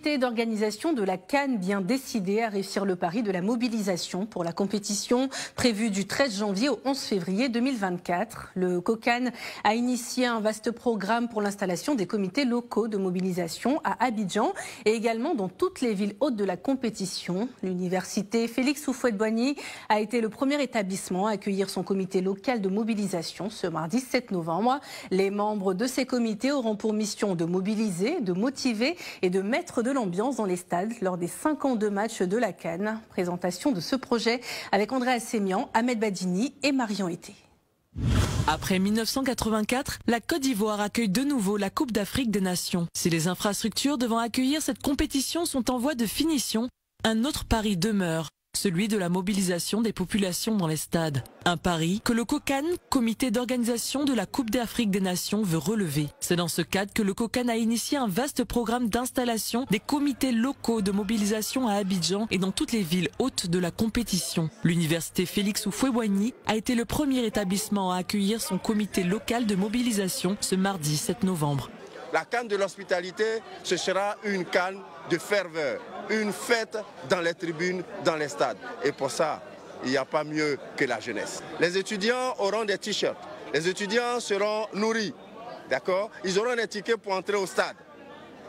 comité d'organisation de la CAN vient décider à réussir le pari de la mobilisation pour la compétition prévue du 13 janvier au 11 février 2024. Le COCAN a initié un vaste programme pour l'installation des comités locaux de mobilisation à Abidjan et également dans toutes les villes hôtes de la compétition. L'université Félix Houphouët-Boigny a été le premier établissement à accueillir son comité local de mobilisation ce mardi 7 novembre. Les membres de ces comités auront pour mission de mobiliser, de motiver et de mettre de l'ambiance dans les stades lors des 52 matchs de la CAN. Présentation de ce projet avec André Assemian, Ahmed Badini et Marion Été. Après 1984, la Côte d'Ivoire accueille de nouveau la Coupe d'Afrique des Nations. Si les infrastructures devant accueillir cette compétition sont en voie de finition, un autre pari demeure, celui de la mobilisation des populations dans les stades. Un pari que le COCAN, comité d'organisation de la Coupe d'Afrique des Nations, veut relever. C'est dans ce cadre que le COCAN a initié un vaste programme d'installation des comités locaux de mobilisation à Abidjan et dans toutes les villes hôtes de la compétition. L'université Félix Houphouët-Boigny a été le premier établissement à accueillir son comité local de mobilisation ce mardi 7 novembre. La CAN de l'hospitalité, ce sera une CAN de ferveur, une fête dans les tribunes, dans les stades. Et pour ça, il n'y a pas mieux que la jeunesse. Les étudiants auront des t-shirts, les étudiants seront nourris, d'accord? Ils auront des tickets pour entrer au stade.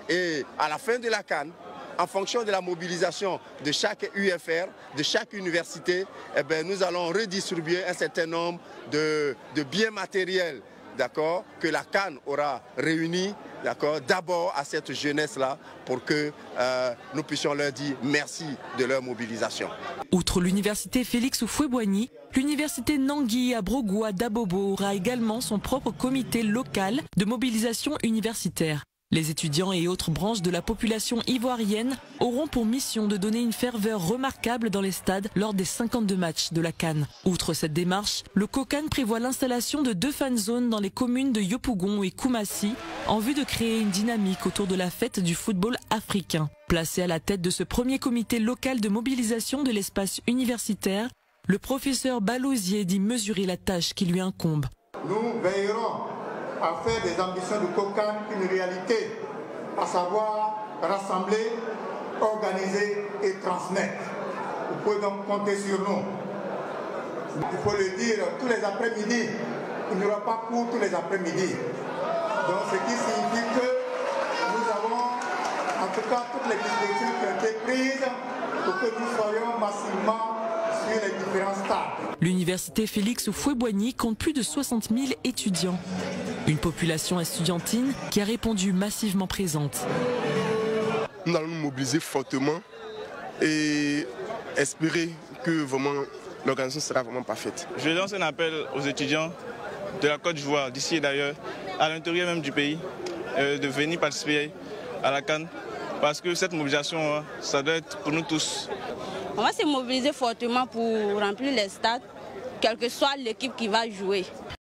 Et à la fin de la CAN, en fonction de la mobilisation de chaque UFR, de chaque université, eh bien, nous allons redistribuer un certain nombre de biens matériels, d'accord, que la CAN aura réuni, d'accord, d'abord à cette jeunesse-là pour que nous puissions leur dire merci de leur mobilisation. Outre l'université Félix Houphouët-Boigny, l'université Nangui à Brogo à Dabobo aura également son propre comité local de mobilisation universitaire. Les étudiants et autres branches de la population ivoirienne auront pour mission de donner une ferveur remarquable dans les stades lors des 52 matchs de la CAN. Outre cette démarche, le COCAN prévoit l'installation de 2 fan zones dans les communes de Yopougon et Koumassi en vue de créer une dynamique autour de la fête du football africain. Placé à la tête de ce premier comité local de mobilisation de l'espace universitaire, le professeur Balosier dit mesurer la tâche qui lui incombe. Nous veillerons à faire des ambitions du COCAN une réalité, à savoir rassembler, organiser et transmettre. Vous pouvez donc compter sur nous. Il faut le dire, tous les après-midi, il n'y aura pas cours tous les après-midi. Donc ce qui signifie que nous avons en tout cas toutes les dispositions qui ont été prises pour que nous soyons massivement sur les différents stades. L'université Félix Houphouët-Boigny compte plus de 60 000 étudiants. Une population estudiantine qui a répondu massivement présente. Nous allons nous mobiliser fortement et espérer que vraiment l'organisation sera vraiment parfaite. Je lance un appel aux étudiants de la Côte d'Ivoire, d'ici et d'ailleurs, à l'intérieur même du pays, de venir participer à la CAN, parce que cette mobilisation, ça doit être pour nous tous. On va se mobiliser fortement pour remplir les stades, quelle que soit l'équipe qui va jouer.